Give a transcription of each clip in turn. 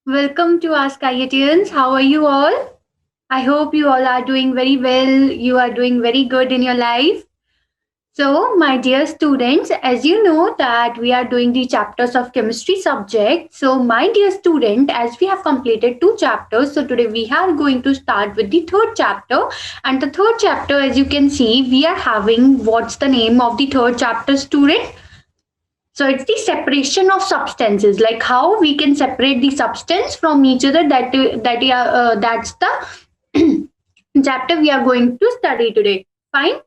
Welcome to Ask IITians. How are you all? I hope you all are doing very well. You are doing very good in your life. So, my dear students, as you know that we are doing the chapters of chemistry subject. So, my dear student, as we have completed two chapters, so today we are going to start with the third chapter. And the third chapter, as you can see, we are having what's the name of the third chapter, student? So it's the separation of substances, like how we can separate the substance from each other. That's the chapter we are going to study today. Fine.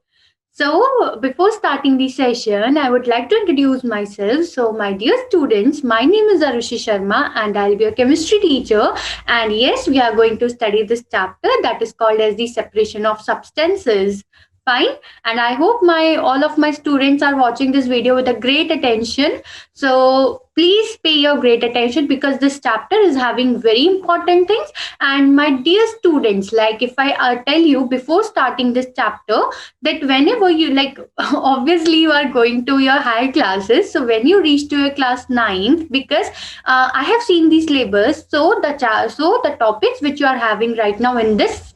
So before starting the session, I would like to introduce myself. So my dear students, my name is Arushi Sharma, and I'll be a chemistry teacher. And yes, we are going to study this chapter that is called as the separation of substances. Fine. And I hope my all of my students are watching this video with a great attention. So please pay your great attention because this chapter is having very important things. And my dear students, like if I tell you before starting this chapter that whenever you like, obviously you are going to your higher classes. So when you reach to your class 9th, because I have seen these labels. So the topics which you are having right now in this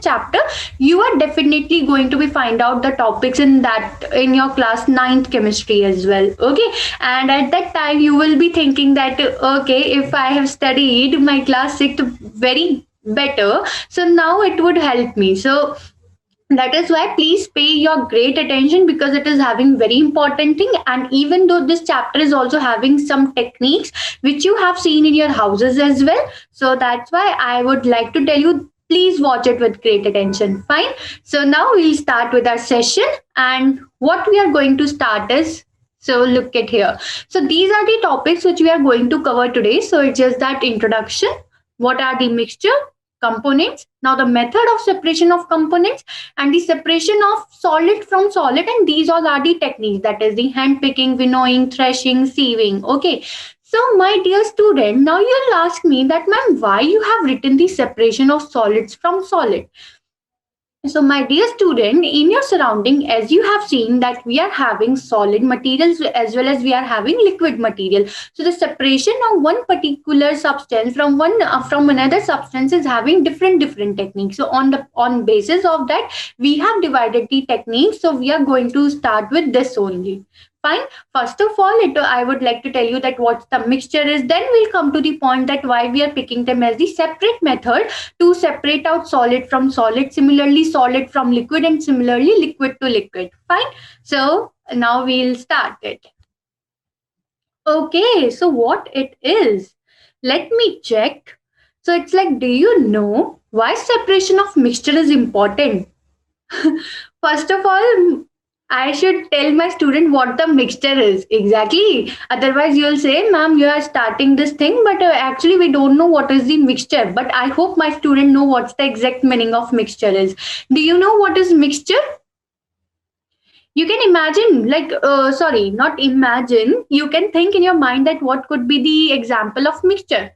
chapter, you are definitely going to be find out the topics in your class 9th chemistry as well. Okay, and at that time you will be thinking that okay, if I have studied my class 6th very better, so now it would help me. So that is why please pay your great attention because it is having very important thing. And even though this chapter is also having some techniques which you have seen in your houses as well, so that's why I would like to tell you, please watch it with great attention. Fine. So now we'll start with our session, and what we are going to start is, so look at here. So these are the topics which we are going to cover today. So it's just that introduction. What are the mixture? Components. Now the method of separation of components and the separation of solid from solid, and these all are the techniques, that is the hand picking, winnowing, threshing, sieving. Okay, so my dear student, now you'll ask me that, ma'am, why you have written the separation of solids from solid? So, my dear student, in your surrounding, as you have seen that we are having solid materials as well as we are having liquid material. So, the separation of one particular substance from another substance is having different techniques. So, on basis of that, we have divided the techniques. So, we are going to start with this only. Fine. First of all, I would like to tell you that what the mixture is. Then we'll come to the point that why we are picking them as the separate method to separate out solid from solid, similarly solid from liquid, and similarly liquid to liquid. Fine. So now we'll start it. Okay, so what it is? Let me check. So it's like, do you know why separation of mixture is important? First of all, I should tell my student what the mixture is exactly. Otherwise, you'll say, "Ma'am, you are starting this thing, but actually we don't know what is the mixture." But I hope my student know what's the exact meaning of mixture is. Do you know what is mixture? You can imagine, like, sorry, not imagine. You can think in your mind that what could be the example of mixture.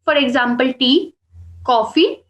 For example, tea, coffee,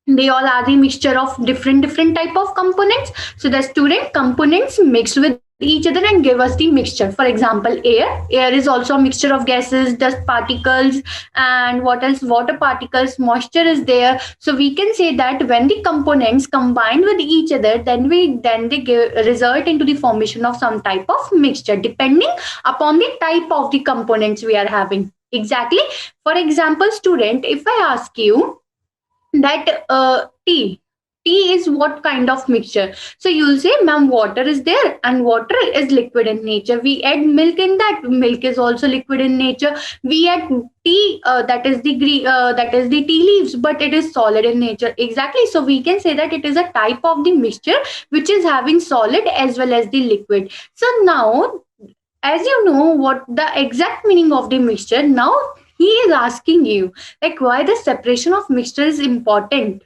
they all are the mixture of different type of components. So the student components mix with each other and give us the mixture. For example, air is also a mixture of gases, dust particles, and what else, water particles, moisture is there. So we can say that when the components combine with each other, then they result into the formation of some type of mixture depending upon the type of the components we are having. Exactly. For example, student, if I ask you that tea is what kind of mixture, so you'll say, ma'am, water is there and water is liquid in nature. We add milk in that, milk is also liquid in nature. We add tea, that is the tea leaves, but it is solid in nature. Exactly. So we can say that it is a type of the mixture which is having solid as well as the liquid. So now, as you know what the exact meaning of the mixture, now he is asking you like why the separation of mixture is important.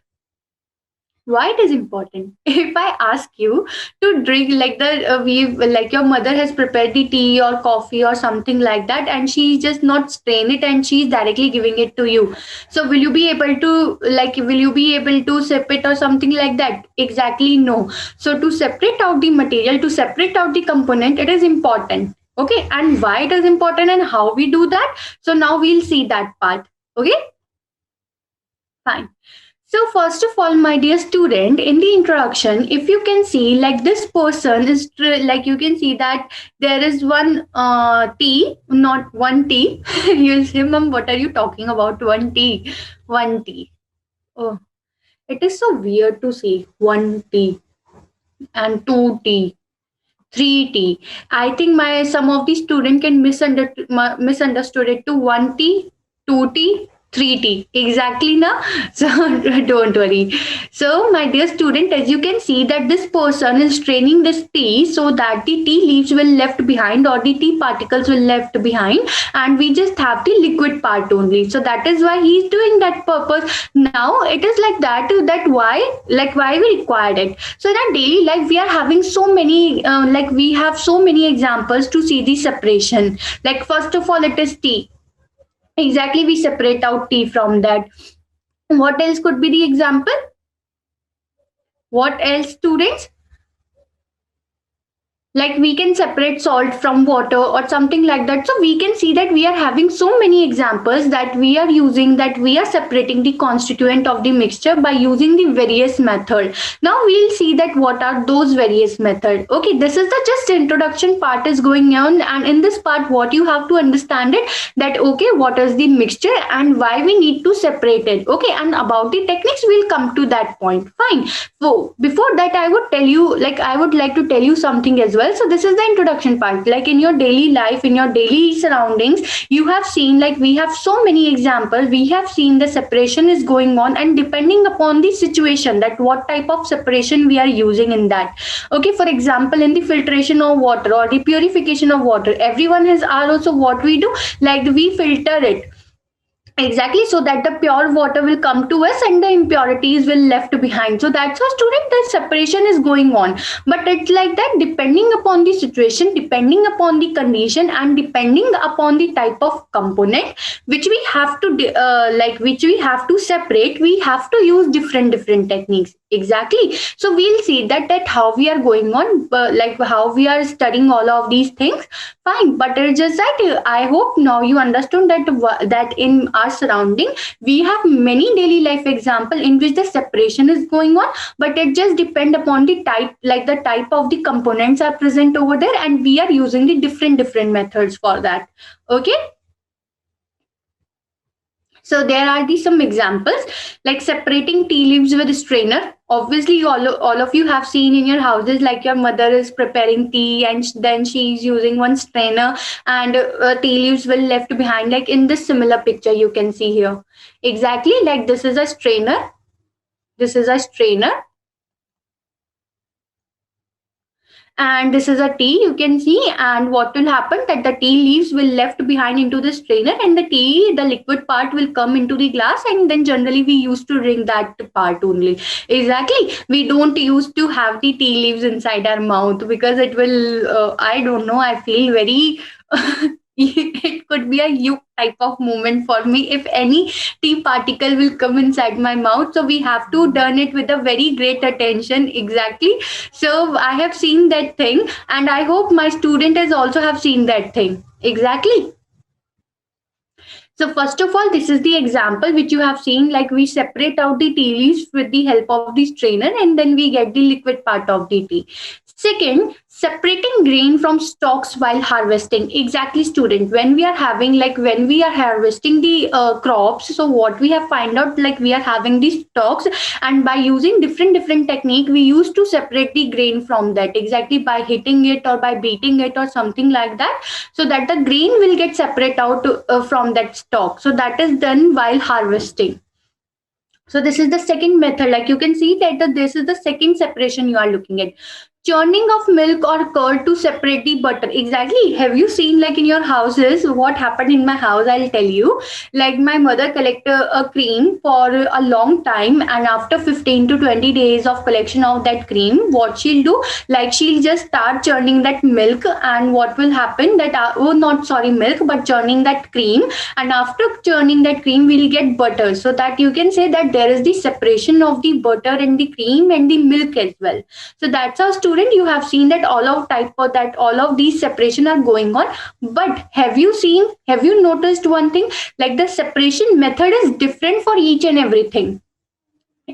Why it is important? If I ask you to drink like like your mother has prepared the tea or coffee or something like that, and she just not strain it and she's directly giving it to you, so will you be able to sip it or something like that? Exactly, no. So to separate out the material, to separate out the component, it is important. Okay, and why it is important and how we do that, so now we'll see that part. Okay, fine. So first of all, my dear student, in the introduction, if you can see, like this person is like you can see that there is one T, not one T. You'll say, Mom, what are you talking about? One T, one T. Oh, it is so weird to say one T and two T. 3T. I think my some of the student can misunderstood it to 1T, 2T, 3T. Exactly na. So don't worry. So my dear student, as you can see that this person is straining this T so that the T leaves will left behind or the T particles will left behind, and we just have the liquid part only. So that is why he is doing that purpose. Now it is like that why we required it. So in our daily life we are having so many like we have so many examples to see the separation. Like first of all it is T. Exactly, we separate out T from that. What else could be the example? What else, students? Like we can separate salt from water or something like that. So we can see that we are having so many examples that we are using, that we are separating the constituent of the mixture by using the various method. Now we'll see that what are those various method. Okay, this is the just introduction part is going on, and in this part what you have to understand it, that okay, what is the mixture and why we need to separate it. Okay, and about the techniques we'll come to that point. Fine. So before that I would tell you, like I would like to tell you something as well. So this is the introduction part. Like in your daily life, in your daily surroundings, you have seen, like we have so many examples. We have seen the separation is going on, and depending upon the situation, that what type of separation we are using in that. Okay, for example, in the filtration of water or the purification of water, everyone has also what we do, like we filter it. Exactly, so that the pure water will come to us and the impurities will left behind. So that's how, student, the separation is going on. But it's like that depending upon the situation, depending upon the condition, and depending upon the type of component which we have to which we have to separate, we have to use different techniques. Exactly. So we'll see that how we are going on, like how we are studying all of these things. Fine, but it's just that I hope now you understood that in our surrounding we have many daily life example in which the separation is going on, but it just depend upon the type, like the type of the components are present over there, and we are using the different methods for that. Okay. So there are some examples, like separating tea leaves with a strainer. Obviously, all of you have seen in your houses, like your mother is preparing tea and then she is using one strainer, and tea leaves will left behind, like in this similar picture you can see here. Exactly, like this is a strainer. This is a strainer. And this is a tea, you can see, and what will happen that the tea leaves will left behind into the strainer, and the liquid part will come into the glass, and then generally we used to drink that part only. Exactly, we don't used to have the tea leaves inside our mouth because it will I don't know, I feel very it could be a you type of moment for me if any tea particle will come inside my mouth. So we have to done it with a very great attention. Exactly. So I have seen that thing, and I hope my student has also have seen that thing. Exactly. So first of all, this is the example which you have seen, like we separate out the tea leaves with the help of the strainer, and then we get the liquid part of the tea. Second, separating grain from stalks while harvesting. Exactly, student. When we are having, like when we are harvesting the crops, so what we have find out, like we are having these stalks, and by using different technique, we used to separate the grain from that. Exactly, by hitting it or by beating it or something like that, so that the grain will get separate out from that stalk. So that is done while harvesting. So this is the second method. Like you can see that this is the second separation you are looking at. Churning of milk or curd to separate the butter. Exactly. Have you seen, like in your houses, what happened in my house? I'll tell you. Like my mother collected a cream for a long time, and after 15 to 20 days of collection of that cream, what she'll do, like she'll just start churning that milk, and what will happen that oh, not sorry, milk, but churning that cream, and after churning that cream we'll get butter. So that you can say that there is the separation of the butter and the cream and the milk as well. So that's how student, you have seen that all of these separation are going on. But have you noticed one thing? Like the separation method is different for each and everything.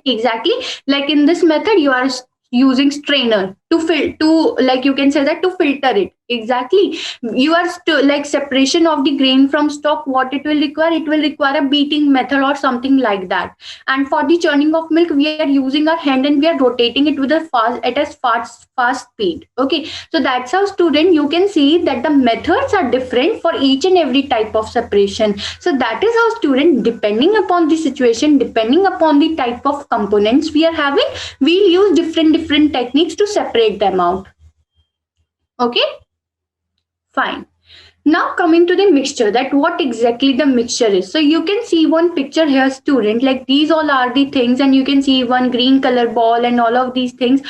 Exactly. Like in this method, you are using strainer to like you can say that to filter it. Exactly. You are like separation of the grain from stock. What it will require a beating method or something like that. And for the churning of milk, we are using our hand and we are rotating it with a fast speed. Okay. So that's how, student, you can see that the methods are different for each and every type of separation. So that is how, student, depending upon the situation, depending upon the type of components we are having, we'll use different techniques to separate them out. Okay, fine. Now coming to the mixture, that what exactly the mixture is. So you can see one picture here, student, like these all are the things, and you can see one green color ball and all of these things.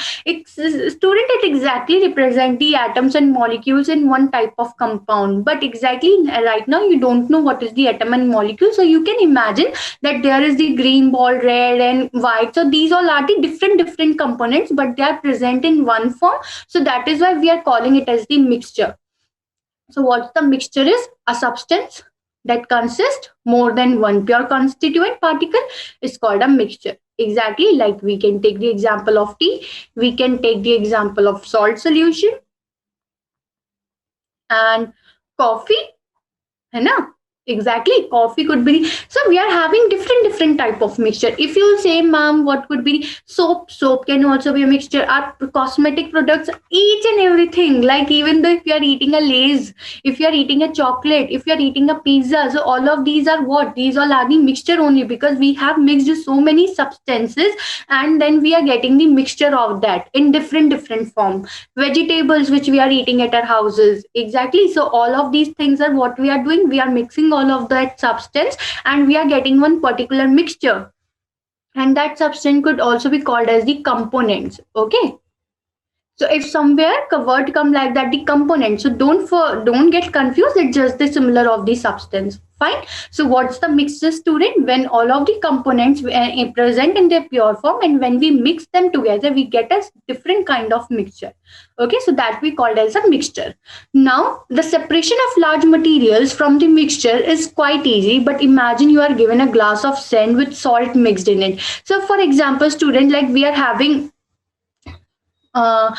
Student, it exactly represent the atoms and molecules in one type of compound. But exactly right now you don't know what is the atom and molecule. So you can imagine that there is the green ball, red and white. So these all are the different components, but they are present in one form. So that is why we are calling it as the mixture. So what the mixture is? A substance that consists more than one pure constituent particle is called a mixture. Exactly, like we can take the example of tea, we can take the example of salt solution and coffee, है ना? Exactly, coffee could be. So we are having different type of mixture. If you say, ma'am, what could be soap can also be a mixture. Our cosmetic products, each and everything. Like even though if you are eating a Lay's, if you are eating a chocolate, if you are eating a pizza, so all of these are what? These all are the mixture only, because we have mixed so many substances, and then we are getting the mixture of that in different form. Vegetables which we are eating at our houses. Exactly. So all of these things are what we are doing. We are mixing all of that substance and we are getting one particular mixture. And that substance could also be called as the components. Okay. So if somewhere word come like that, the component. So don't get confused. It's just the similar of the substance. Fine. So what's the mixture, student? When all of the components present in their pure form, and when we mix them together, we get a different kind of mixture. Okay. So that we called as a mixture. Now the separation of large materials from the mixture is quite easy. But imagine you are given a glass of sand with salt mixed in it. So for example, student, like we are having uh,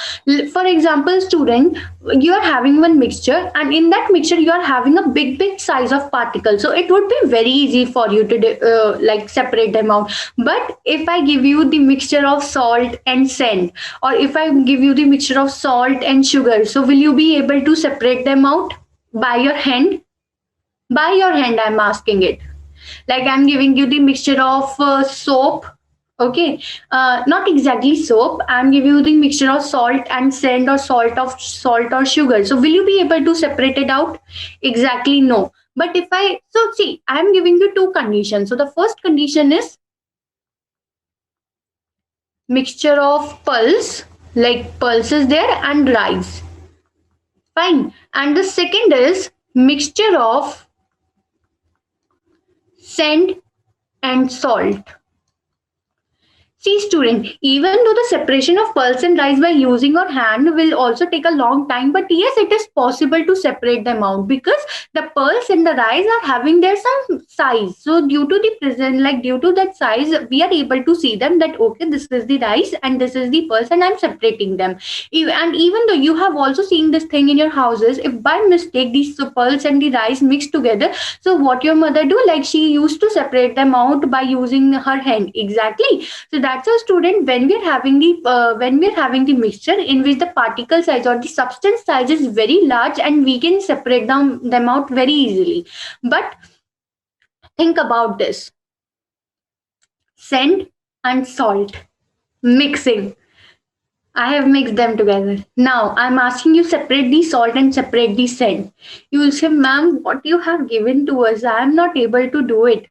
for example, student, you are having one mixture, and in that mixture you are having a big size of particles. So it would be very easy for you to like separate them out. But if I give you the mixture of salt and sand, or if I give you the mixture of salt and sugar, so will you be able to separate them out by your hand? By your hand, I'm asking it. Like I'm giving you the mixture of soap. Okay, not exactly soap. I'm giving you the mixture of salt and sand, or salt or sugar. So will you be able to separate it out? Exactly, no. But if I, so see, I'm giving you two conditions. So the first condition is mixture of pulse, like pulses there, and rice. Fine. And the second is mixture of sand and salt. See, student, even though the separation of pulse and rice by using our hand will also take a long time, but yes, it is possible to separate them out, because the pulse and the rice are having their some size. So due to the present, like due to that size, we are able to see them that, okay, this is the rice and this is the pulse, and I'm separating them. And even though you have also seen this thing in your houses, if by mistake these pulse and the rice mixed together, so what your mother do, like she used to separate them out by using her hand. Exactly. So that's a, student, when we're having the mixture in which the particle size or the substance size is very large, and we can separate them out very easily. But think about this: sand and salt mixing. I have mixed them together. Now I'm asking you, separate the salt and separate the sand. You will say, ma'am, what you have given to us, I am not able to do it.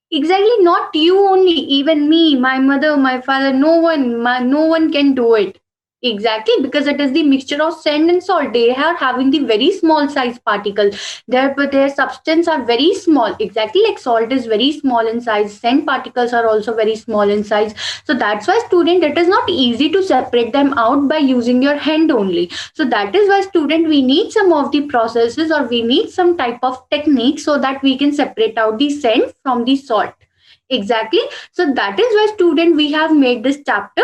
Exactly, not you only, even me, my mother, my father, no one can do it. Exactly, because it is the mixture of sand and salt. They are having the very small size particle. Their substance are very small. Exactly like salt is very small in size. Sand particles are also very small in size. So that's why student, it is not easy to separate them out by using your hand only. So that is why student, we need some of the processes, or we need some type of technique so that we can separate out the sand from the salt. Exactly. So that is why student, we have made this chapter,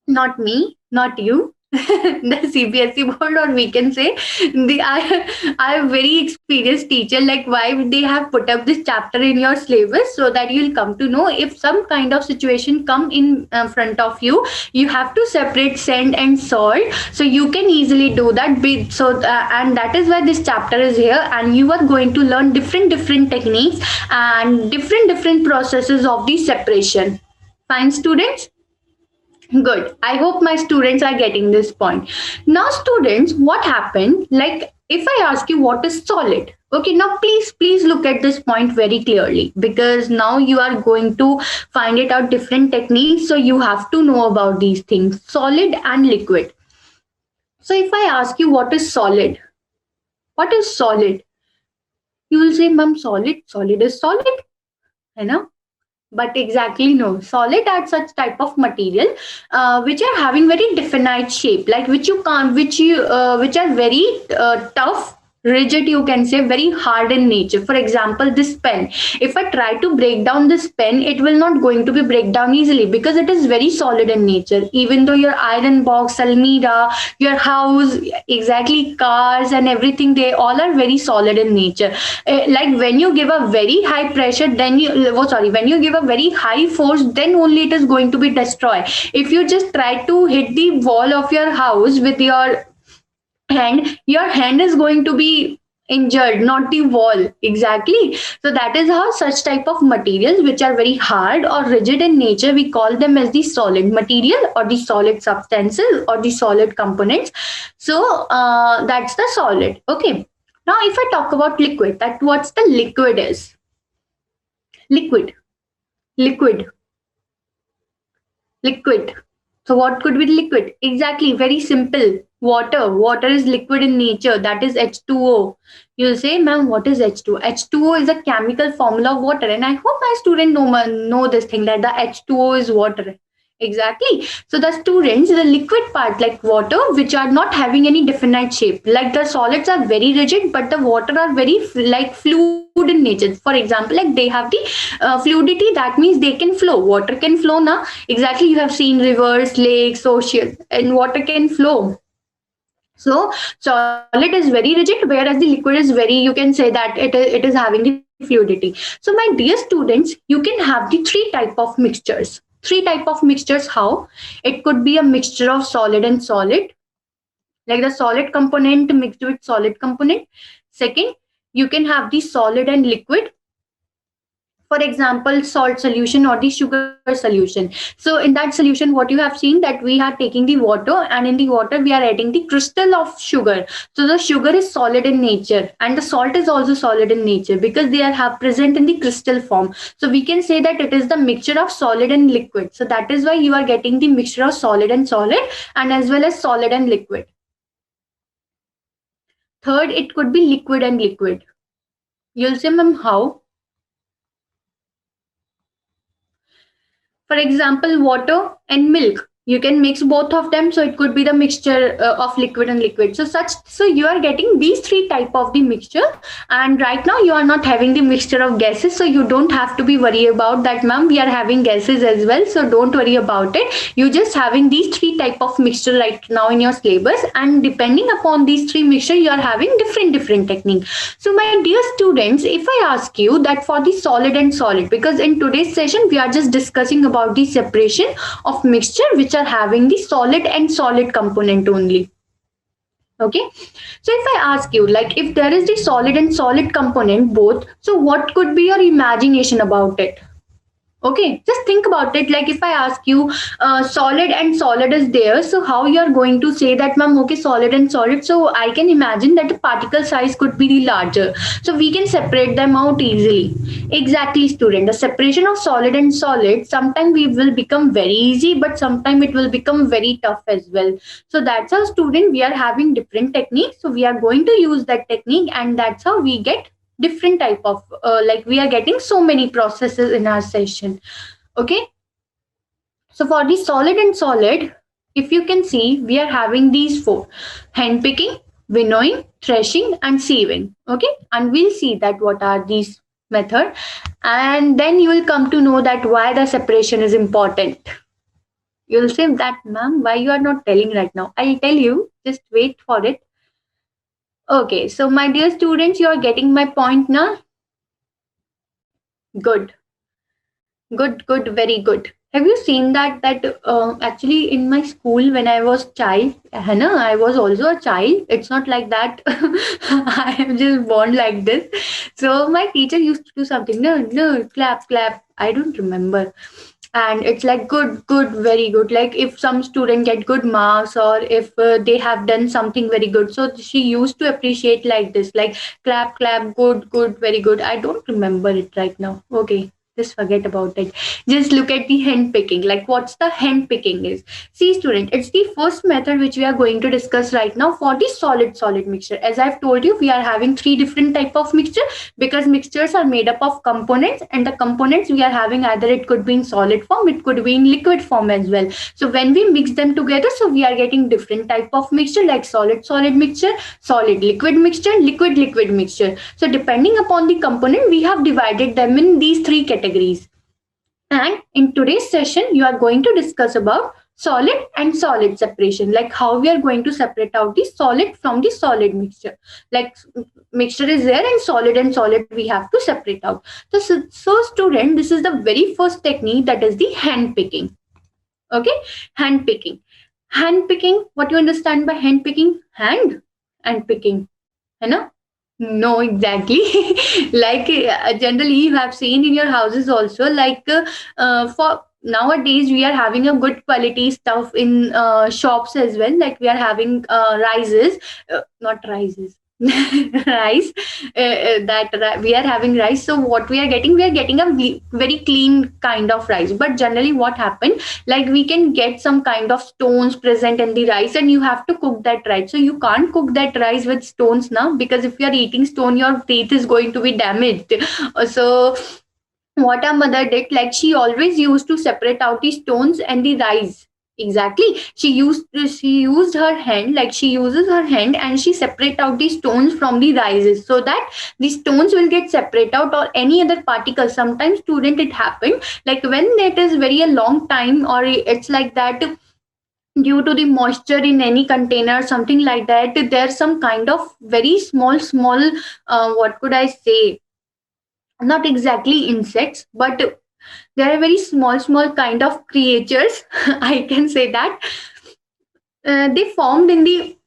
not me, not you, the CBSE board, or we can say the I am very experienced teacher. Like, why would they have put up this chapter in your syllabus, so that you'll come to know if some kind of situation come in front of you, you have to separate sand and salt. So you can easily do that. And that is why this chapter is here, and you are going to learn different techniques and different processes of the separation. Fine, students. Good. I hope my students are getting this point. Now, students, what happened? Like, if I ask you what is solid, okay, now please look at this point very clearly, because now you are going to find it out different techniques. So you have to know about these things, solid and liquid. So if I ask you what is solid? You will say, Ma'am, solid is solid, you know. But exactly no, solid are such type of material which are having very definite shape, like which you can't which are very tough, rigid, you can say, very hard in nature. For example, this pen, if I try to break down this pen, it will not going to be break down easily, because it is very solid in nature. Even though your iron box, almira, your house, exactly, cars and everything, they all are very solid in nature. Like when you give a very high pressure, then when you give a very high force, then only it is going to be destroyed. If you just try to hit the wall of your house with your hand is going to be injured, not the wall. Exactly. So that is how such type of materials which are very hard or rigid in nature, we call them as the solid material, or the solid substances, or the solid components. So that's the solid. Okay. Now if I talk about liquid, that what's the liquid is? Liquid liquid liquid So what could be liquid? Exactly, very simple. Water. Water is liquid in nature. That is H2O. You'll say, ma'am, what is H2O? H2O is a chemical formula of water. And I hope my student know this thing, that the H2O is water. Exactly. So the students, the liquid part, like water, which are not having any definite shape. Like the solids are very rigid, but the water are very like fluid in nature. For example, like they have the fluidity. That means they can flow. Water can flow now. Exactly. You have seen rivers, lakes, ocean, and water can flow. So solid is very rigid, whereas the liquid is very, you can say that it is having the fluidity. So my dear students, you can have the three type of mixtures. Three type of mixtures. How? It could be a mixture of solid and solid, like the solid component mixed with solid component. Second, you can have the solid and liquid, for example, salt solution or the sugar solution. So in that solution, what you have seen, that we are taking the water, and in the water we are adding the crystal of sugar. So the sugar is solid in nature, and the salt is also solid in nature, because they are have present in the crystal form. So we can say that it is the mixture of solid and liquid. So that is why you are getting the mixture of solid and solid, and as well as solid and liquid. Third, it could be liquid and liquid. You'll say, ma'am, how? For example, water and milk, you can mix both of them, so it could be the mixture of liquid and liquid. So you are getting these three type of the mixture. And right now you are not having the mixture of gases, so you don't have to be worried about that, ma'am, we are having gases as well. So don't worry about it. You just having these three type of mixture right now in your syllabus, and depending upon these three mixture, you are having different technique. So my dear students, if I ask you that for the solid and solid, because in today's session we are just discussing about the separation of mixture which are having the solid and solid component only. Okay. So if I ask you, like, if there is the solid and solid component both, so what could be your imagination about it? Okay, just think about it. Like if I ask you, solid and solid is there, so how you are going to say that, ma'am? Okay, solid and solid. So I can imagine that the particle size could be the larger, so we can separate them out easily. Exactly, student. The separation of solid and solid sometimes we will become very easy, but sometimes it will become very tough as well. So that's how, student, we are having different techniques. So we are going to use that technique, and that's how we get different type of like we are getting so many processes in our session. Okay, so for the solid and solid, if you can see, we are having these four: hand picking, winnowing, threshing, and sieving. Okay, and we'll see that what are these method, and then you will come to know that why the separation is important. You'll say that, ma'am, why you are not telling right now? I'll tell you, just wait for it. Okay, so my dear students, you are getting my point now. Good. Good, good, very good. Have you seen that actually in my school when I was child, Hannah, I was also a child. It's not like that I am just born like this. So my teacher used to do something. No, no, clap, clap. I don't remember. And it's like good, good, very good. Like if some student get good marks, or if they have done something very good, so she used to appreciate like this, like clap, clap, good, good, very good. I don't remember it right now. Okay, just forget about it. Just look at the hand picking. Like what's the hand picking is? See, student, it's the first method which we are going to discuss right now for the solid mixture. As I've told you, we are having three different type of mixture, because mixtures are made up of components, and the components we are having, either it could be in solid form, it could be in liquid form as well. So when we mix them together, so we are getting different type of mixture, like solid mixture, solid liquid mixture, liquid mixture. So depending upon the component, we have divided them in these three categories. And in today's session, you are going to discuss about solid and solid separation, like how we are going to separate out the solid from the solid mixture. Like mixture is there, and solid we have to separate out. So student, this is the very first technique, that is the hand picking. Okay, hand picking. Hand picking, what you understand by hand picking? Hand and picking, है ना? No, exactly. Like generally you have seen in your houses also, like for nowadays we are having a good quality stuff in shops as well. Like we are having rices, not rices. Rice, we are having rice. So what we are getting a very clean kind of rice. But generally what happened, like we can get some kind of stones present in the rice, and you have to cook that rice. So you can't cook that rice with stones now, because if you are eating stone, your teeth is going to be damaged. So what our mother did, like she always used to separate out the stones and the rice. Exactly, she used her hand, like she uses her hand, and she separate out the stones from the rices, so that the stones will get separate out, or any other particles. Sometimes, student, it happened like when it is very a long time, or it's like that due to the moisture in any container, something like that, there's some kind of very small, what could I say, not exactly insects, but there are very small kind of creatures. I can say that they formed in the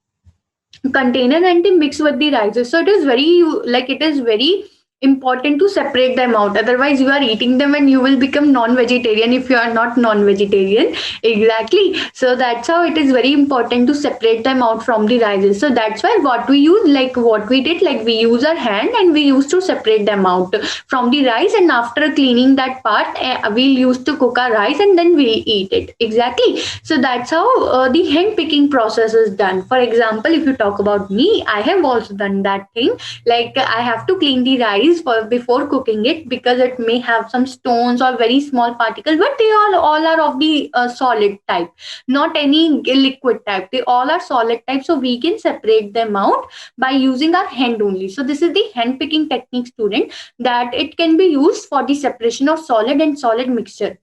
container, and they mix with the rices. So it is very, like it is very important to separate them out. Otherwise, you are eating them and you will become non-vegetarian if you are not non-vegetarian. Exactly. So that's how it is very important to separate them out from the rices. So that's why what we use, like what we did, like we use our hand and we used to separate them out from the rice. And after cleaning that part, we'll use to cook our rice, and then we'll eat it. Exactly. So that's how the hand picking process is done. For example, if you talk about me, I have also done that thing. Like I have to clean the rice for before cooking it, because it may have some stones or very small particles, but they all are of the solid type, not any liquid type. They all are solid type, so we can separate them out by using our hand only. So this is the hand picking technique, student, that it can be used for the separation of solid and solid mixture.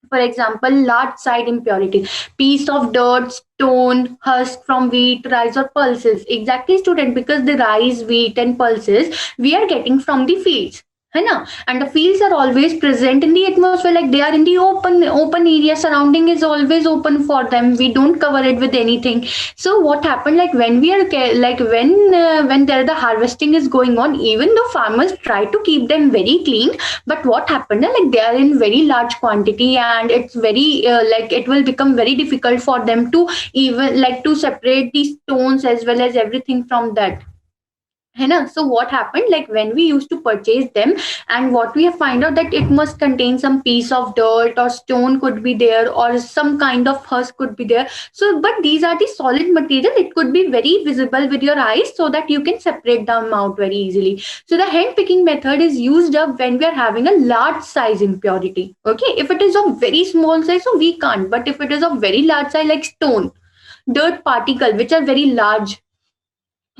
For example, large side impurity, piece of dirt, stone, husk from wheat, rice, or pulses. Exactly, student, because the rice, wheat, and pulses we are getting from the fields. है ना? And the fields are always present in the atmosphere, like they are in the open area, surrounding is always open for them, we don't cover it with anything. So what happened, like when we are like when there the harvesting is going on, even though farmers try to keep them very clean, but what happened, like they are in very large quantity, and it's very like it will become very difficult for them to even like to separate the stones as well as everything from that. है ना? So what happened, like when we used to purchase them, and what we have find out that it must contain some piece of dirt or stone could be there, or some kind of husk could be there. So but these are the solid material, it could be very visible with your eyes, so that you can separate them out very easily. So the hand picking method is used up when we are having a large size impurity. Okay, if it is of very small size, so we can't, but if it is of very large size like stone, dirt particle which are very large,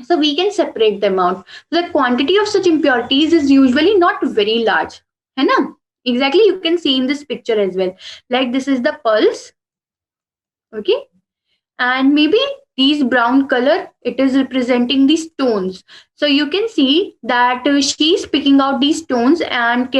so we can separate them out. The quantity of such impurities is usually not very large. है ना? Exactly, you can see in this picture as well. Like this is the pulse. Okay, and maybe these brown color, it is representing the stones. So you can see that she's picking out these stones and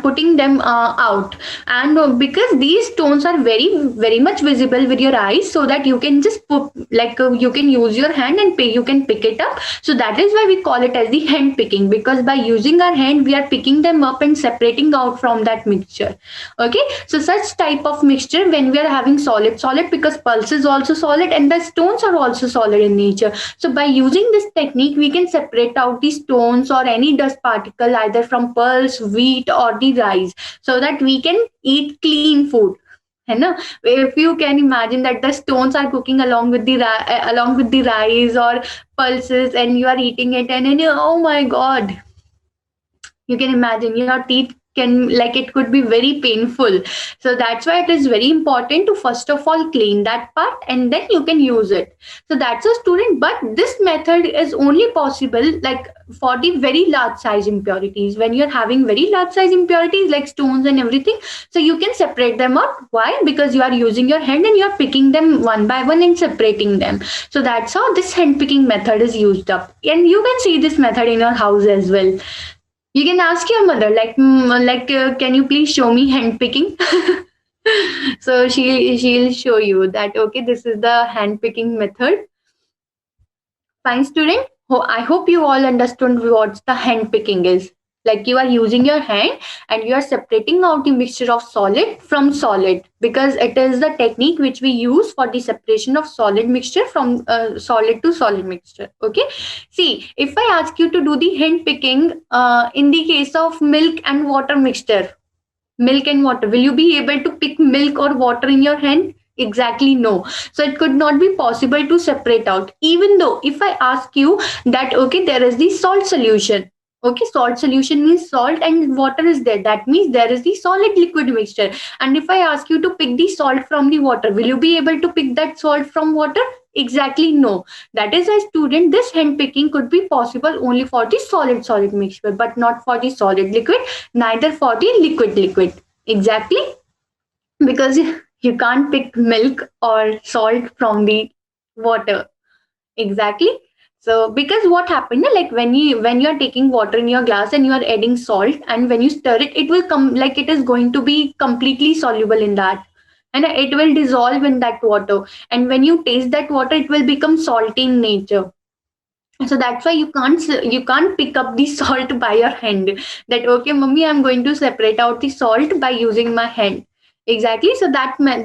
putting them out. And because these stones are very much visible with your eyes, so that you can just put like you can use your hand and you can pick it up. So that is why we call it as the hand picking, because by using our hand we are picking them up and separating out from that mixture. Okay, so such type of mixture when we are having solid, because pulse is also solid and the stones are also solid in nature. So by using this technique we can separate out the stones or any dust particle either from pulse, wheat or the rice, so that we can eat clean food. है ना? If you can imagine that the stones are cooking along with the along with the rice or pulses, and you are eating it, and then you, oh my god, you can imagine your teeth can, like it could be very painful. So that's why it is very important to first of all clean that part and then you can use it. So that's a student, but this method is only possible like for the very large size impurities. When you're having very large size impurities like stones and everything, so you can separate them out. Why? Because you are using your hand and you are picking them one by one and separating them. So that's how this hand picking method is used up, and you can see this method in your house as well. You can ask your mother, like, can you please show me hand picking? So she'll show you that. Okay, this is the hand picking method. Fine, student. I hope you all understood what the hand picking is. Like you are using your hand and you are separating out the mixture of solid from solid, because it is the technique which we use for the separation of solid mixture from solid to solid mixture. Okay. See, if I ask you to do the hand picking in the case of milk and water mixture, milk and water, will you be able to pick milk or water in your hand? Exactly, no. So it could not be possible to separate out, even though if I ask you that, okay, there is the salt solution. Okay, salt solution means salt and water is there, that means there is the solid liquid mixture. And if I ask you to pick the salt from the water, will you be able to pick that salt from water? Exactly, no. That is a student, this hand picking could be possible only for the solid mixture, but not for the solid liquid, neither for the liquid. Exactly, because you can't pick milk or salt from the water. Exactly. So because what happened, like when you are taking water in your glass and you are adding salt, and when you stir it, it will come, like it is going to be completely soluble in that, and it will dissolve in that water. And when you taste that water, it will become salty in nature. So that's why you can't pick up the salt by your hand, that okay mummy, I'm going to separate out the salt by using my hand. Exactly, so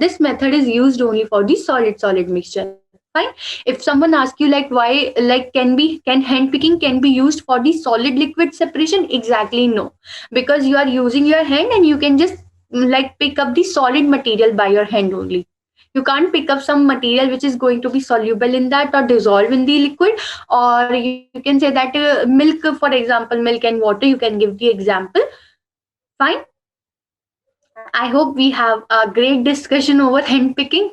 this method is used only for the solid mixture. Fine. If someone asks you like why, like can hand picking can be used for the solid liquid separation? Exactly, no. Because you are using your hand and you can just like pick up the solid material by your hand only. You can't pick up some material which is going to be soluble in that or dissolve in the liquid. Or you can say that milk, for example, milk and water, you can give the example. Fine. I hope we have a great discussion over hand picking.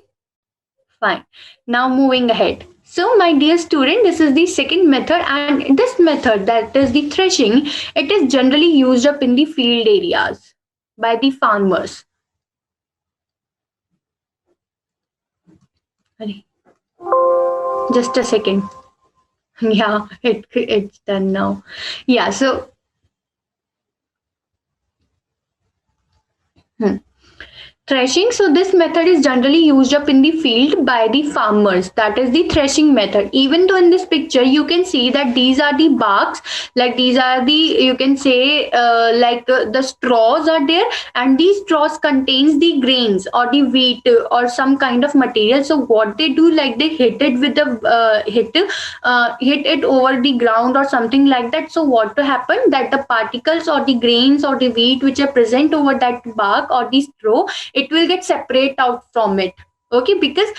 Fine. Now moving ahead. So my dear student, this is the second method, and this method, that is the threshing, it is generally used up in the field areas by the farmers. Sorry. Just a second. Yeah, it's done now. Yeah, so Hmm. Threshing. So this method is generally used up in the field by the farmers. That is the threshing method. Even though in this picture you can see that these are the barks, like these are the, you can say, the straws are there, and these straws contains the grains or the wheat or some kind of material. So what they do, like they hit it with the hit it over the ground or something like that. So what to happen, that the particles or the grains or the wheat which are present over that bark or the straw, it will get separate out from it. Okay, because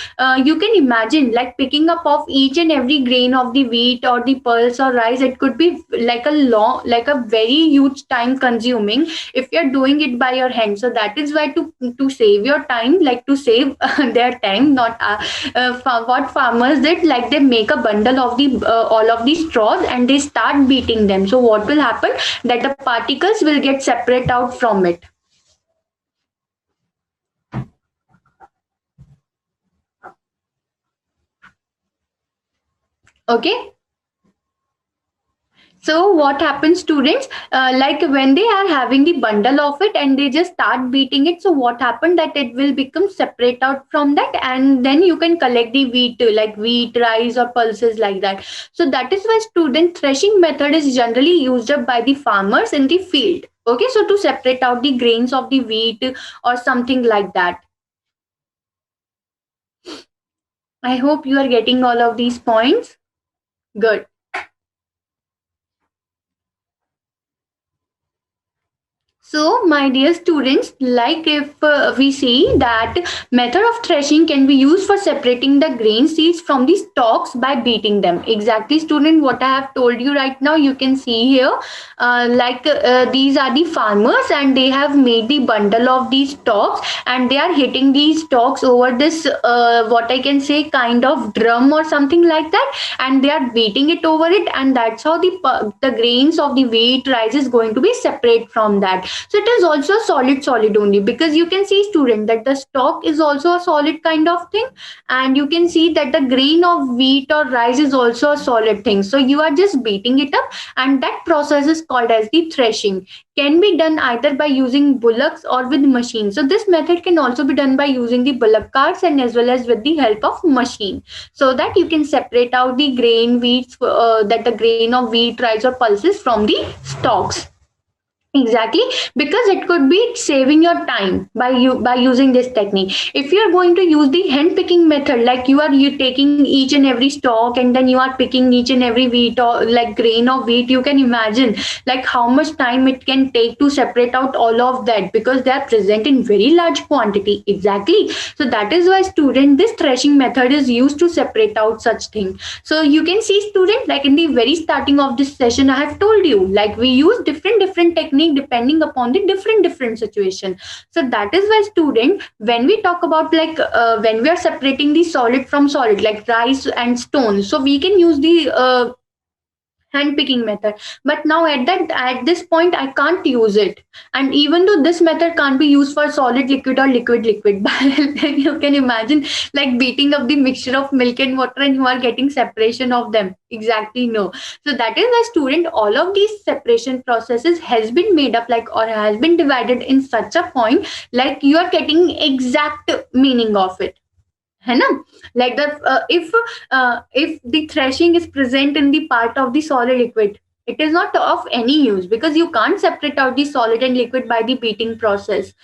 you can imagine like picking up of each and every grain of the wheat or the pulse or rice, it could be like a long, like a very huge time consuming if you're doing it by your hand. So that is why to save your time, like to save their time, not what farmers did, like they make a bundle of the all of the straws and they start beating them. So what will happen, that the particles will get separate out from it. Okay. So what happens, students, like when they are having the bundle of it and they just start beating it, so what happened, that it will become separate out from that, and then you can collect the wheat, like wheat, rice or pulses like that. So that is why student threshing method is generally used up by the farmers in the field. Okay, so to separate out the grains of the wheat or something like that. I hope you are getting all of these points. Good. So, my dear students, like if we see that method of threshing can be used for separating the grain seeds from the stalks by beating them. Exactly, student, what I have told you right now, you can see here, these are the farmers and they have made the bundle of these stalks and they are hitting these stalks over this, what I can say, kind of drum or something like that, and they are beating it over it, and that's how the grains of the wheat, rice is going to be separate from that. So it is also a solid only, because you can see, student, that the stalk is also a solid kind of thing, and you can see that the grain of wheat or rice is also a solid thing. So you are just beating it up, and that process is called as the threshing. Can be done either by using bullocks or with machines. So this method can also be done by using the bullock carts and as well as with the help of machine, so that you can separate out the grain wheat, that the grain of wheat, rice or pulses from the stalks. Exactly, because it could be saving your time by using this technique. If you are going to use the hand picking method, like you taking each and every stalk and then you are picking each and every wheat or like grain of wheat, you can imagine like how much time it can take to separate out all of that, because they are present in very large quantity. Exactly. So that is why, student, this threshing method is used to separate out such thing. So you can see, student, like in the very starting of this session, I have told you like we use different technique depending upon the different situation. So that is why, student, when we talk about like when we are separating the solid from solid, like rice and stone, so we can use the hand picking method. But now at this point I can't use it, and even though this method can't be used for solid liquid or liquid then you can imagine like beating up the mixture of milk and water and you are getting separation of them. Exactly, no. So that is why, student, all of these separation processes has been made up like or has been divided in such a point like you are getting exact meaning of it, है ना? Like the if the threshing is present in the part of the solid liquid, it is not of any use, because you can't separate out the solid and liquid by the beating process.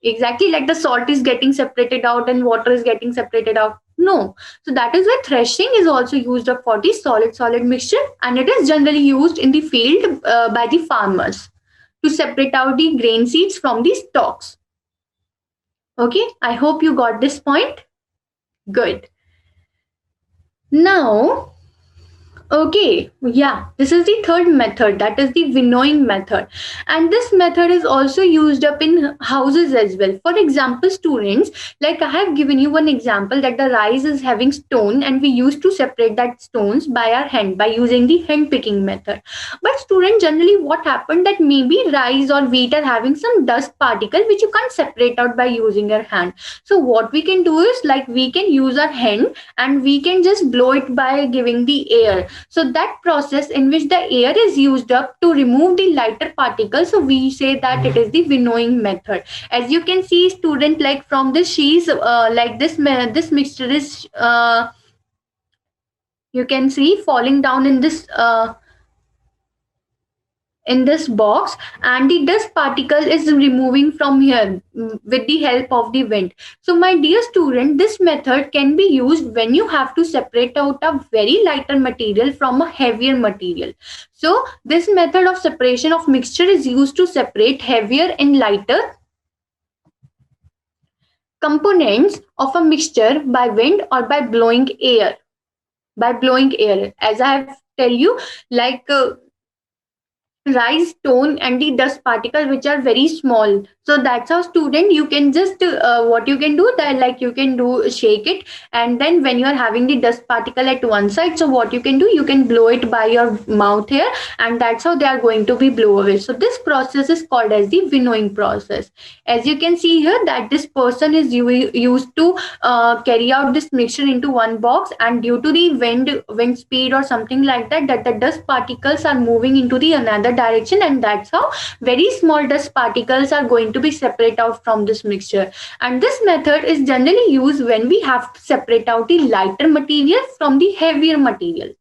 Exactly, like the salt is getting separated out and water is getting separated out, no. So that is why threshing is also used up for the solid mixture, and it is generally used in the field by the farmers to separate out the grain seeds from the stalks. Okay, I hope you got this point. Good. Now, okay, yeah, this is the third method, that is the winnowing method. And this method is also used up in houses as well. For example, students, like I have given you one example that the rice is having stone and we used to separate that stones by our hand by using the hand picking method. But student, generally what happened, that maybe rice or wheat are having some dust particle which you can't separate out by using your hand. So what we can do is like we can use our hand and we can just blow it by giving the air. So that process in which the air is used up to remove the lighter particles, so we say that it is the winnowing method. As you can see, student, like from the sheets, like this mixture is you can see falling down in this box, and the dust particle is removing from here with the help of the wind. So my dear student, this method can be used when you have to separate out a very lighter material from a heavier material. So this method of separation of mixture is used to separate heavier and lighter components of a mixture by wind or by blowing air. By blowing air, as I have tell you, like rice, stone, and the dust particle, which are very small. So that's how, student, you can just what you can do, that like you can do shake it, and then when you are having the dust particle at one side, so what you can do, you can blow it by your mouth here, and that's how they are going to be blow away. So this process is called as the winnowing process. As you can see here, that this person is used to carry out this mixture into one box, and due to the wind speed or something like that, that the dust particles are moving into the another direction, and that's how very small dust particles are going to be separate out from this mixture. And this method is generally used when we have to separate out the lighter material from the heavier material.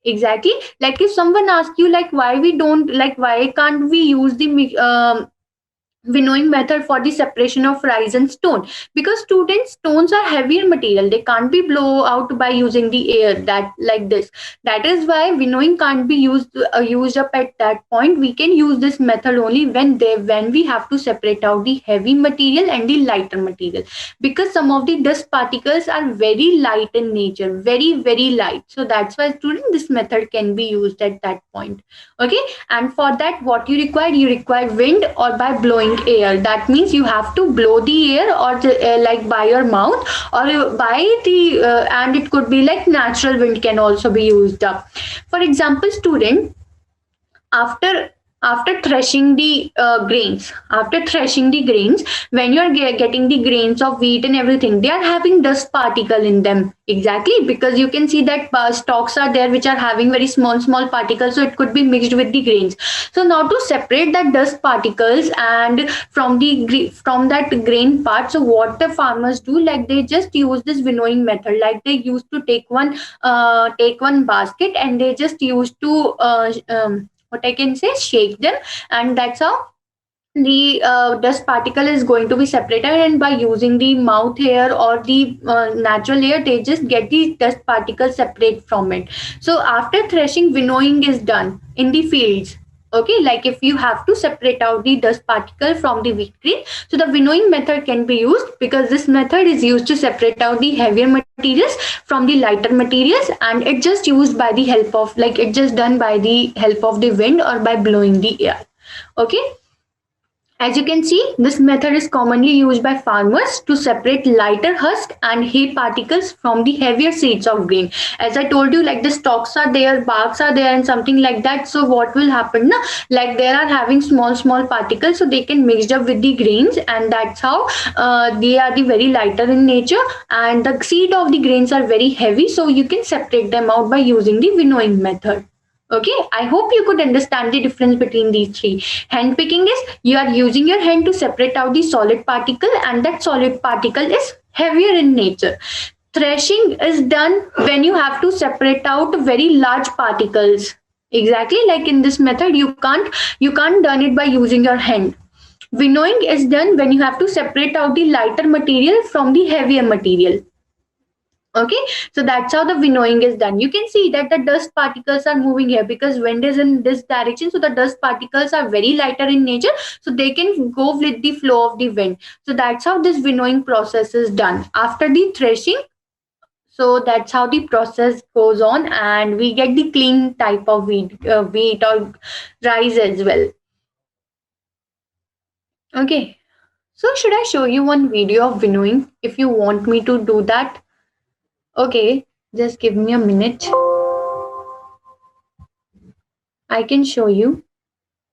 Exactly, like if someone asks you, like why we don't, like why can't we use the winnowing method for the separation of rice and stone, because students, stones are heavier material, they can't be blow out by using the air, that like this. That is why winnowing can't be used up at that point. We can use this method only when we have to separate out the heavy material and the lighter material, because some of the dust particles are very light in nature, very light. So that's why, student, this method can be used at that point. Okay, and for that, what you require wind or by blowing air. That means you have to blow the air, or like by your mouth, or by the and it could be like natural wind can also be used up. For example, student, after threshing the grains, when you are getting the grains of wheat and everything, they are having dust particle in them. Exactly, because you can see that stalks are there which are having very small particles, so it could be mixed with the grains. So now to separate that dust particles and from that grain part, so what the farmers do, like they just use this winnowing method. Like they used to take one basket, and they just used to what I can say, shake them, and that's how the dust particle is going to be separated. And by using the mouth hair or the natural hair, they just get the dust particles separate from it. So after threshing, winnowing is done in the fields. Okay, like if you have to separate out the dust particle from the wheat grain, so the winnowing method can be used, because this method is used to separate out the heavier materials from the lighter materials, and it just used by the help of, like it just done by the help of the wind or by blowing the air. Okay, as you can see, this method is commonly used by farmers to separate lighter husk and hay particles from the heavier seeds of grain. As I told you, like the stalks are there, barks are there, and something like that. So what will happen now? Like they are having small particles, so they can mix up with the grains, and that's how they are the very lighter in nature, and the seed of the grains are very heavy. So you can separate them out by using the winnowing method. Okay, I hope you could understand the difference between these three. Hand picking is you are using your hand to separate out the solid particle, and that solid particle is heavier in nature. Threshing is done when you have to separate out very large particles. Exactly, like in this method, you can't done it by using your hand. Winnowing is done when you have to separate out the lighter material from the heavier material. Okay, so that's how the winnowing is done. You can see that the dust particles are moving here because wind is in this direction, so the dust particles are very lighter in nature, so they can go with the flow of the wind. So that's how this winnowing process is done after the threshing. So that's how the process goes on, and we get the clean type of wheat or rice as well. Okay, so should I show you one video of winnowing if you want me to do that? Okay, just give me a minute. I can show you.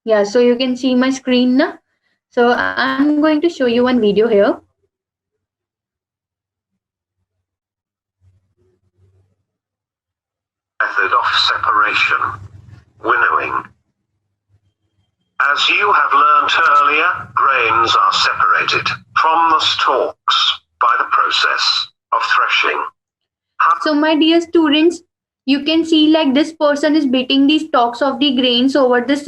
Yeah, so you can see my screen now. So I'm going to show you one video here. Method of separation, winnowing. As you have learnt earlier, grains are separated from the stalks by the process of threshing. So my dear students, you can see like this person is beating the stalks of the grains over this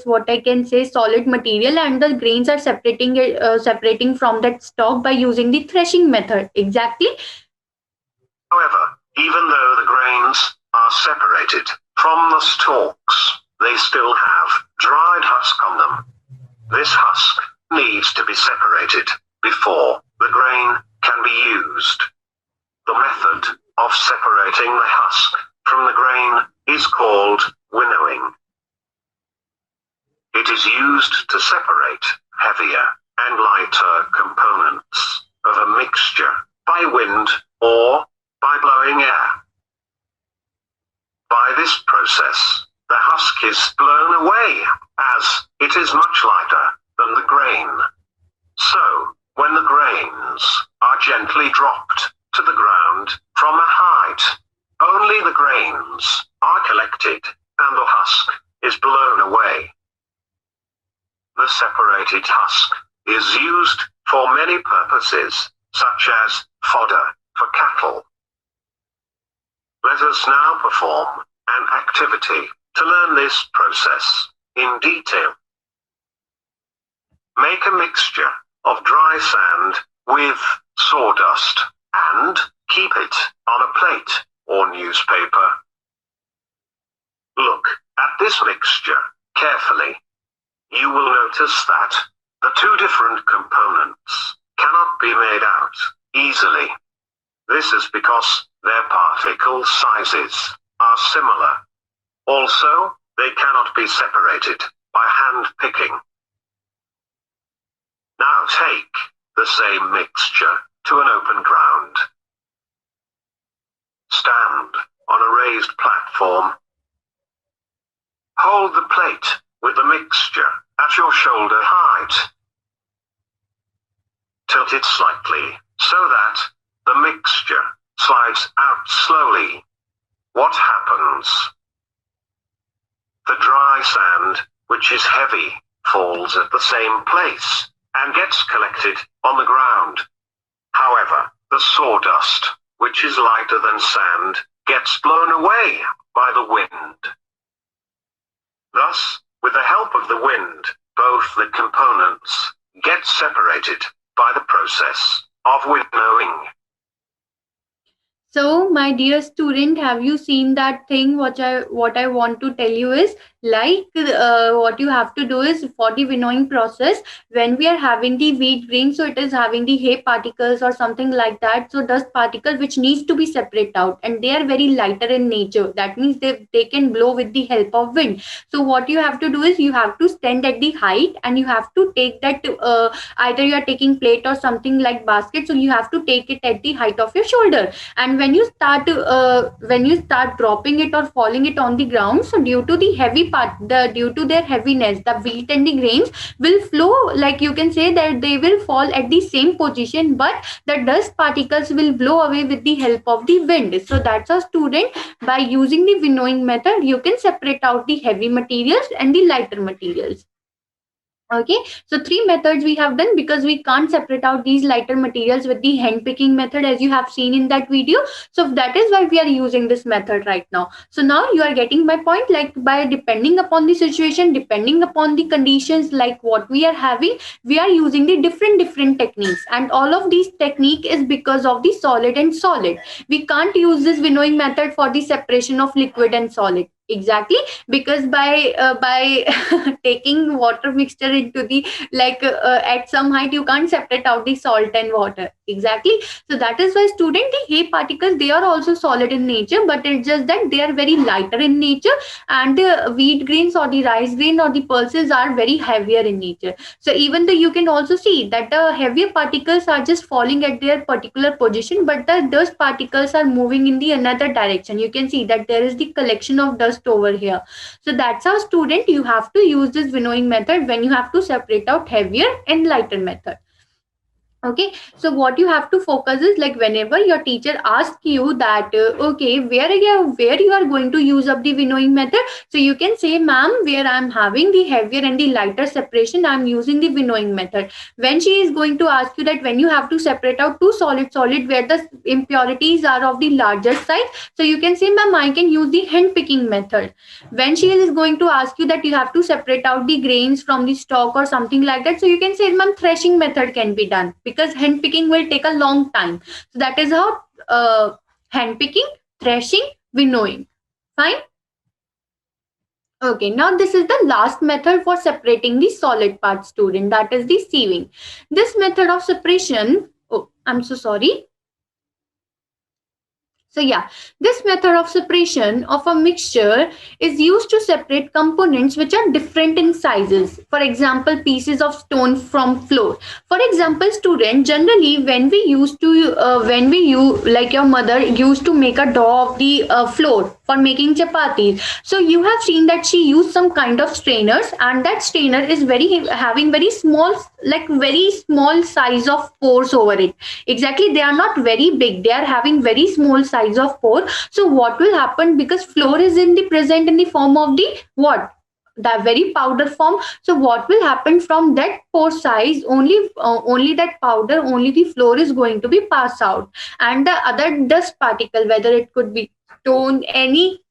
what I can say solid material, and the grains are separating from that stalk by using the threshing method. Exactly. However, even though the grains are separated from the stalks, they still have dried husk on them. This husk needs to be separated before the grain can be used. The method of separating the husk from the grain is called winnowing. It is used to separate heavier and lighter components of a mixture by wind or by blowing air. By this process, the husk is blown away as it is much lighter than the grain. So, when the grains are gently dropped to the ground from a height, only the grains are collected and the husk is blown away. The separated husk is used for many purposes, such as fodder for cattle. Let us now perform an activity to learn this process in detail. Make a mixture of dry sand with sawdust and keep it on a plate or newspaper. Look at this mixture carefully. You will notice that the two different components cannot be made out easily. This is because their particle sizes are similar. Also, they cannot be separated by hand picking. Now take the same mixture to an open ground. Stand on a raised platform. Hold the plate with the mixture at your shoulder height. Tilt it slightly so that the mixture slides out slowly. What happens? The dry sand, which is heavy, falls at the same place and gets collected on the ground. However, the sawdust, which is lighter than sand, gets blown away by the wind. Thus, with the help of the wind, both the components get separated by the process of winnowing. So, my dear student, have you seen that thing? What I want to tell you is what you have to do is for the winnowing process, when we are having the wheat grain, so it is having the hay particles or something like that. So dust particle which needs to be separated out, and they are very lighter in nature. That means they can blow with the help of wind. So what you have to do is you have to stand at the height, and you have to take that either you are taking plate or something like basket. So you have to take it at the height of your shoulder, and when you start dropping it or falling it on the ground, so due to the heavy due to their heaviness, the wheat and the grains will flow, like you can say that they will fall at the same position, but the dust particles will blow away with the help of the wind. So that's a student, by using the winnowing method, you can separate out the heavy materials and the lighter materials. Okay, so 3 methods we have done, because we can't separate out these lighter materials with the hand picking method, as you have seen in that video. So that is why we are using this method right now. So now you are getting my point, like by depending upon the situation, depending upon the conditions, like what we are having, we are using the different techniques, and all of these technique is because of the solid and solid. We can't use this winnowing method for the separation of liquid and solid. Exactly, because by taking water mixture into the at some height, you can't separate out the salt and water. Exactly. So that is why student, the hay particles, they are also solid in nature, but it's just that they are very lighter in nature, and the wheat grains or the rice grain or the pulses are very heavier in nature. So even though you can also see that the heavier particles are just falling at their particular position, but the dust particles are moving in the another direction. You can see that there is the collection of dust over here. So that's how student, you have to use this winnowing method when you have to separate out heavier and lighter method. Okay, so what you have to focus is like whenever your teacher asks you that okay, where you are going to use up the winnowing method, so you can say, ma'am, where I'm having the heavier and the lighter separation, I'm using the winnowing method. When she is going to ask you that when you have to separate out two solid where the impurities are of the larger size, so you can say, ma'am, I can use the hand picking method. When she is going to ask you that you have to separate out the grains from the stalk or something like that, so you can say, ma'am, threshing method can be done because hand picking will take a long time. So that is how hand picking, threshing, winnowing. Fine. Okay, now this is the last method for separating the solid part, student, that is the sieving. This method of separation, oh, I'm so sorry. So yeah, this method of separation of a mixture is used to separate components which are different in sizes. For example, pieces of stone from flour. For example, student, generally when we use, like your mother used to make a dough of the flour for making chapatis. So you have seen that she used some kind of strainers, and that strainer is having very small, like very small size of pores over it. Exactly, they are not very big, they are having very small size of pore. So what will happen, because flour is in the present in the form of the what, the very powder form. So what will happen, from that pore size only that powder, only the flour is going to be passed out, and the other dust particle, whether it could be stone, any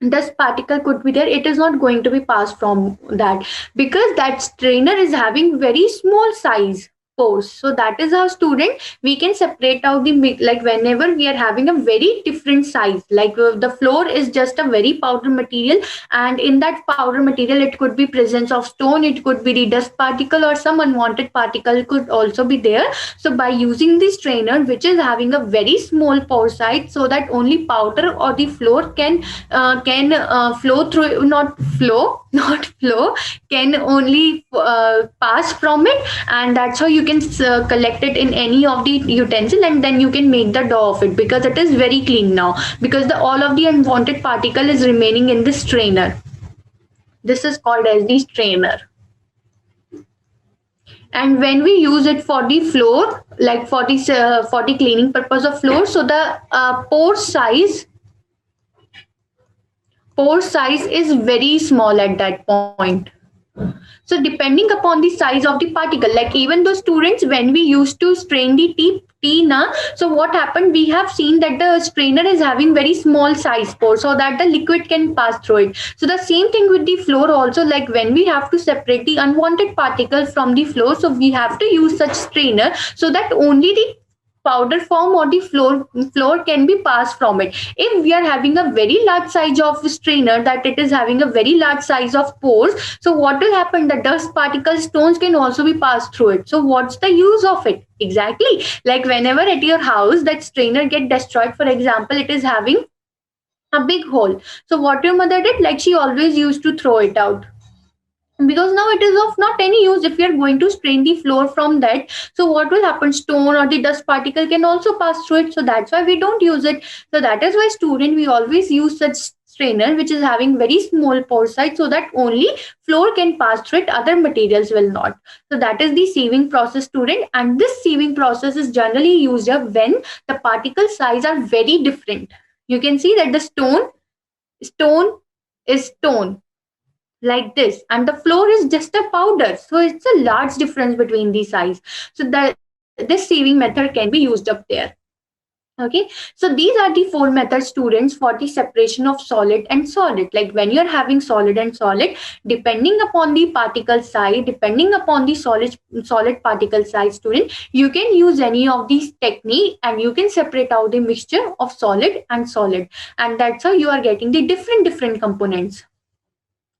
dust particle could be there, it is not going to be passed from that, because that strainer is having very small size pores. So that is how, student, we can separate out the like whenever we are having a very different size, like the floor is just a very powder material, and in that powder material it could be presence of stone, it could be the dust particle, or some unwanted particle could also be there. So by using this strainer which is having a very small pore size, so that only powder or the floor can flow through, not flow not flow, can only pass from it, and that's how you can collect it in any of the utensil, and then you can make the dough of it, because it is very clean now, because all of the unwanted particle is remaining in the strainer. This is called as the strainer. And when we use it for the floor, like for the cleaning purpose of floor, so the pore size is very small at that point. So depending upon the size of the particle, like even those students, when we used to strain the tea na, so what happened, we have seen that the strainer is having very small size pore, so that the liquid can pass through it. So the same thing with the floor also, like when we have to separate the unwanted particles from the floor, so we have to use such strainer, so that only the powder form or the floor can be passed from it. If we are having a very large size of strainer, that it is having a very large size of pores, so what will happen, the dust particles, stones can also be passed through it. So what's the use of it? Exactly, like whenever at your house that strainer get destroyed, for example, it is having a big hole, so what your mother did, like she always used to throw it out, because now it is of not any use if you are going to strain the floor from that. So what will happen, stone or the dust particle can also pass through it, so that's why we don't use it. So that is why, student, we always use such strainer which is having very small pore size, so that only floor can pass through it, other materials will not. So that is the sieving process, student, and this sieving process is generally used up when the particle size are very different. You can see that the stone is stone like this, and the floor is just a powder, so it's a large difference between the size. So that this sieving method can be used up there. Okay, so these are the four methods, students, for the separation of solid and solid. Like when you're having solid and solid, depending upon the particle size, depending upon the solid particle size, student, you can use any of these technique, and you can separate out the mixture of solid and solid, and that's how you are getting the different components.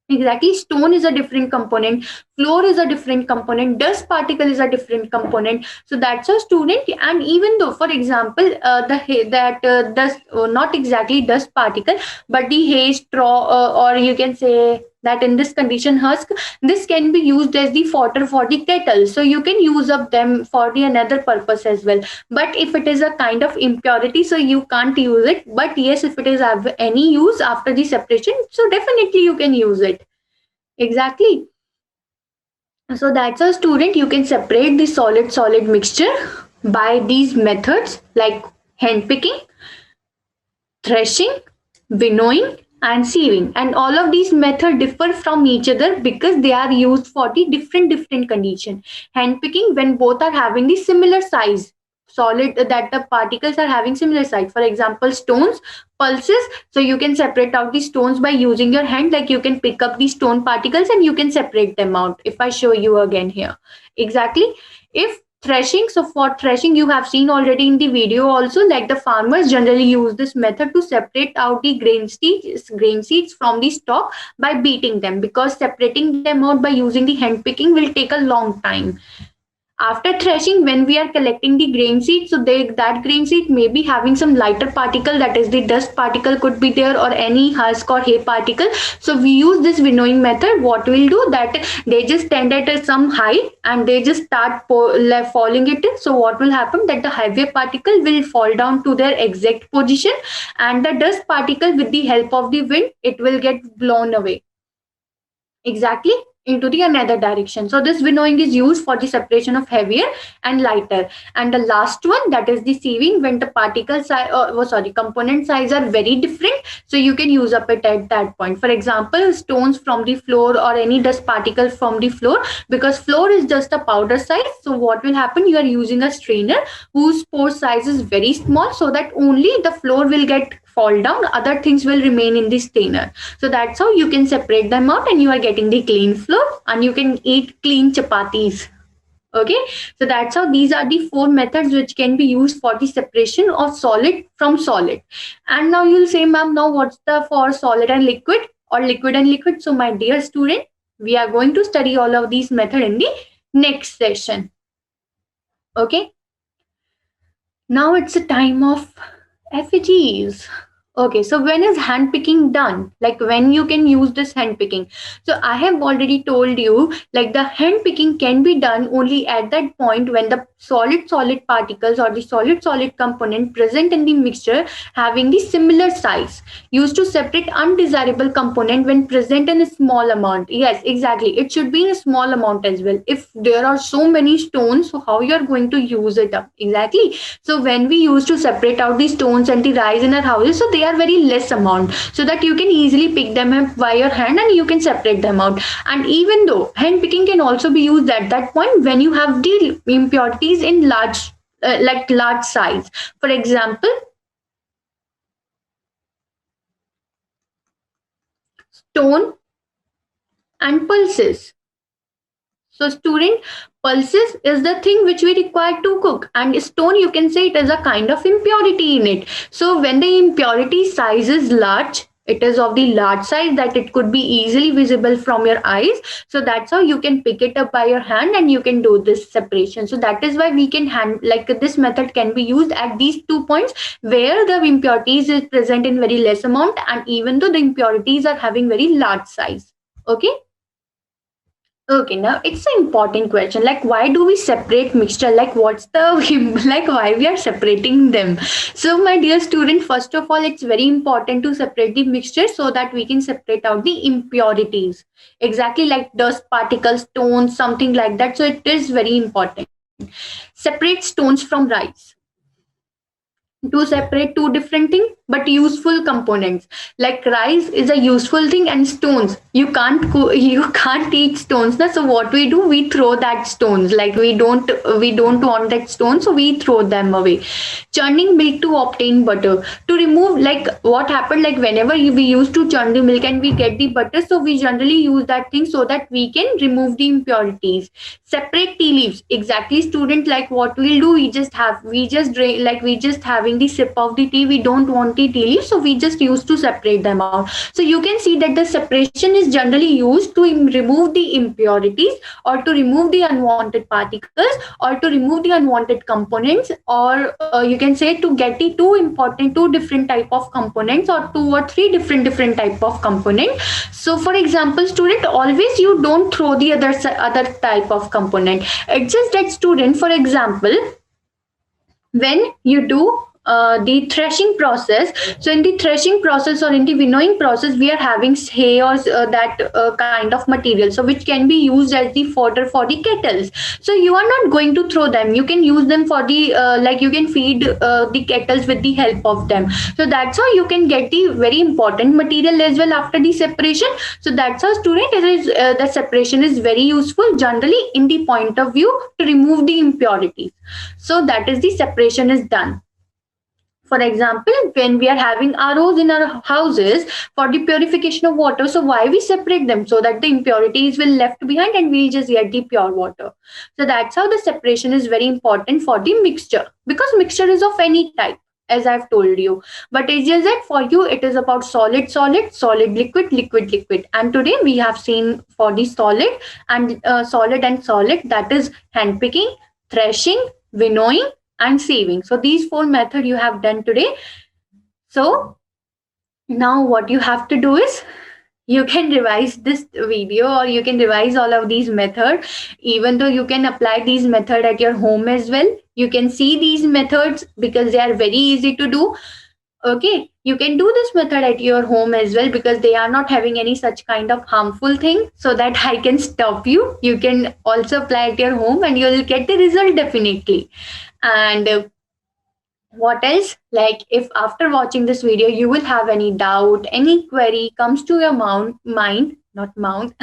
Exactly, stone is a different component, floor is a different component, dust particle is a different component. So that's a, student. And even though, for example, dust, not exactly dust particle, but the hay straw, or you can say that in this condition husk, this can be used as the fodder for the kettle, so you can use up them for the another purpose as well. But if it is a kind of impurity, so you can't use it. But yes, if it is of any use after the separation, so definitely you can use it. Exactly. So that's a student, you can separate the solid mixture by these methods like hand picking, threshing, winnowing, and sieving. And all of these methods differ from each other because they are used for the different condition. Hand picking, when both are having the similar size, solid that the particles are having similar size. For example, stones, pulses. So you can separate out the stones by using your hand. Like you can pick up the stone particles and you can separate them out. If I show you again here, exactly. If threshing, so for threshing you have seen already in the video also, like the farmers generally use this method to separate out the grain seeds from the stalk by beating them, because separating them out by using the hand picking will take a long time. After threshing, when we are collecting the grain seed, so that grain seed may be having some lighter particle, that is the dust particle could be there, or any husk or hay particle. So we use this winnowing method. What we'll do, that they just stand at some height and they just start falling it in. So what will happen, that the heavier particle will fall down to their exact position, and the dust particle, with the help of the wind, it will get blown away exactly into the another direction. So this winnowing is used for the separation of heavier and lighter. And the last one, that is the sieving, when the particle size, component size are very different, so you can use up it at that point. For example, stones from the floor or any dust particle from the floor, because floor is just a powder size. So what will happen, you are using a strainer whose pore size is very small, so that only the floor will get fall down, other things will remain in the strainer. So that's how you can separate them out and you are getting the clean flour and you can eat clean chapatis. Okay, so that's how these are the four methods which can be used for the separation of solid from solid. And now you'll say, ma'am, now what's the for solid and liquid or liquid and liquid? So my dear student, we are going to study all of these methods in the next session. Okay, now it's a time of effigies. Okay, so when is hand picking done? Like when you can use this hand picking? So I have already told you, like the hand picking can be done only at that point when the solid particles or the solid component present in the mixture having the similar size, used to separate undesirable component when present in a small amount. Yes, exactly. It should be in a small amount as well. If there are so many stones, so how you are going to use it up? Exactly. So when we used to separate out the stones and the rice in our houses, so they are very less amount, so that you can easily pick them up by your hand and you can separate them out. And even though hand picking can also be used at that point when you have the impurities in large size. For example, stone and pulses. So student, pulses is the thing which we require to cook, and stone, you can say it is a kind of impurity in it. So when the impurity size is large, it is of the large size that it could be easily visible from your eyes. So that's how you can pick it up by your hand and you can do this separation. So that is why we can this method can be used at these 2 points where the impurities is present in very less amount, and even though the impurities are having very large size. Okay. Okay, now it's an important question. Like, why do we separate mixture? Like, what's the like why we are separating them? So, my dear student, first of all, it's very important to separate the mixture so that we can separate out the impurities. Exactly like dust particles, stones, something like that. So, it is very important. Separate stones from rice to separate two different things but useful components. Like rice is a useful thing and stones, you can't eat stones na? So what we do, we throw that stones, like we don't want that stone, so we throw them away. Churning milk to obtain butter, to remove, like what happened, like whenever we used to churn the milk and we get the butter, so we generally use that thing so that we can remove the impurities. Separate tea leaves, exactly student, like what we'll do, we just drink, like we just having the sip of the tea, we don't want the tea leaves, so we just used to separate them out. So you can see that the separation is generally used to remove the impurities, or to remove the unwanted particles, or to remove the unwanted components, or you can say to get the two different type of components, or two or three different type of component. So for example, student, always you don't throw the other type of component. It's just that student, for example, when you do the threshing process. So in the threshing process or in the winnowing process, we are having hay or that kind of material, so which can be used as the fodder for the kettles. So you are not going to throw them, you can use them for the like you can feed the kettles with the help of them. So that's how you can get the very important material as well after the separation. So that's how, student, it is the separation is very useful generally in the point of view to remove the impurities. So that is the separation is done. For example, when we are having ROs in our houses for the purification of water, so why we separate them? So that the impurities will left behind and we'll just get the pure water. So that's how the separation is very important for the mixture, because mixture is of any type, as I've told you. But it's just that for you it is about solid, solid, solid, liquid, liquid, liquid. And today we have seen for the solid and solid, that is handpicking, threshing, winnowing, and sieving. So these four methods you have done today. So now what you have to do is, you can revise this video or you can revise all of these methods. Even though you can apply these methods at your home as well, you can see these methods because they are very easy to do. Okay, you can do this method at your home as well because they are not having any such kind of harmful thing, so that I can stop you. You can also apply at your home and you will get the result definitely. And what else, like if after watching this video you will have any doubt, any query comes to your mind, not mount.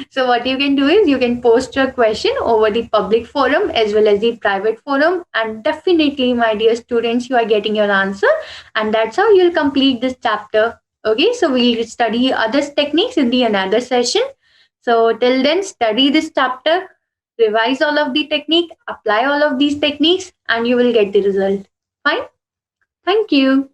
So what you can do is, you can post your question over the public forum as well as the private forum, and definitely, my dear students, you are getting your answer, and that's how you'll complete this chapter. Okay, so we'll study other techniques in the another session. So till then, study this chapter, revise all of the technique, apply all of these techniques, and you will get the result. Fine. Thank you.